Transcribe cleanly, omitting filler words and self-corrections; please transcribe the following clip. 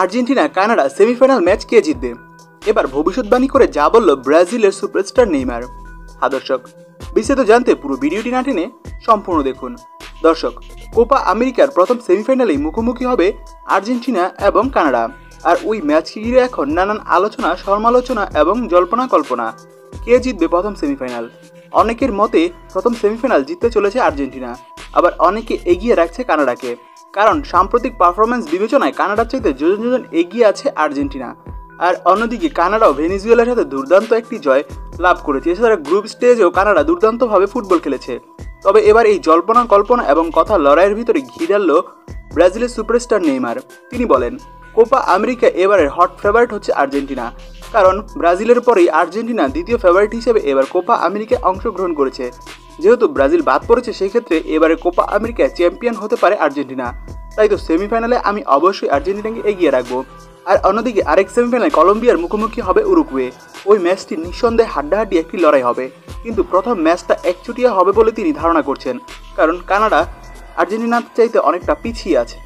Argentina Canada semifinal match কে জিতবে? এবার ভবিষ্যৎবাণী করে যা বলল ব্রাজিলের সুপারস্টার নেইমার। দর্শক, বিস্তারিত জানতে পুরো ভিডিওটি না টেনে সম্পূর্ণ দেখুন। দর্শক, কোপা আমেরিকার প্রথম সেমিফাইনালেই মুখোমুখি হবে আর্জেন্টিনা এবং কানাডা। আর ওই ম্যাচকে ঘিরে এখন নানান আলোচনা, সমালোচনা এবং জল্পনা কল্পনা। কে জিতবে প্রথম সেমিফাইনাল? অনেকের মতে প্রথম সেমিফাইনাল জিততে চলেছে আর্জেন্টিনা, আবার অনেকে এগিয়ে রাখছে কানাডাকে। কারণ সাম্প্রতিক পারফরমেন্স বিবেচনায় কানাডার চাইতে যোজন যোজন এগিয়ে আছে আর্জেন্টিনা। আর অন্যদিকে কানাডাও ভেনেজুয়েলার সাথে দুর্দান্ত একটি জয় লাভ করেছে। এছাড়া গ্রুপ স্টেজেও কানাডা দুর্দান্তভাবে ফুটবল খেলেছে। তবে এবার এই জল্পনা কল্পনা এবং কথা লড়াইয়ের ভিতরে ঘি ঢালল ব্রাজিলের সুপারস্টার নেইমার। তিনি বলেন, কোপা আমেরিকা এবারের হট ফেভারিট হচ্ছে আর্জেন্টিনা। কারণ ব্রাজিলের পরেই আর্জেন্টিনা দ্বিতীয় ফেভারিট হিসেবে এবার কোপা আমেরিকায় অংশগ্রহণ করেছে। যেহেতু ব্রাজিল বাদ পড়েছে, সেক্ষেত্রে এবারে কোপা আমেরিকায় চ্যাম্পিয়ন হতে পারে আর্জেন্টিনা। তাই তো সেমিফাইনালে আমি অবশ্যই আর্জেন্টিনাকে এগিয়ে রাখবো। আর অন্যদিকে আরেক সেমিফাইনালে কলম্বিয়ার মুখোমুখি হবে উরুগুয়ে। ওই ম্যাচটি নিঃসন্দেহে হাড্ডাহাড্ডি একটি লড়াই হবে। কিন্তু প্রথম ম্যাচটা একচুটিয়া হবে বলে তিনি ধারণা করছেন, কারণ কানাডা আর্জেন্টিনার চাইতে অনেকটা পিছিয়ে আছে।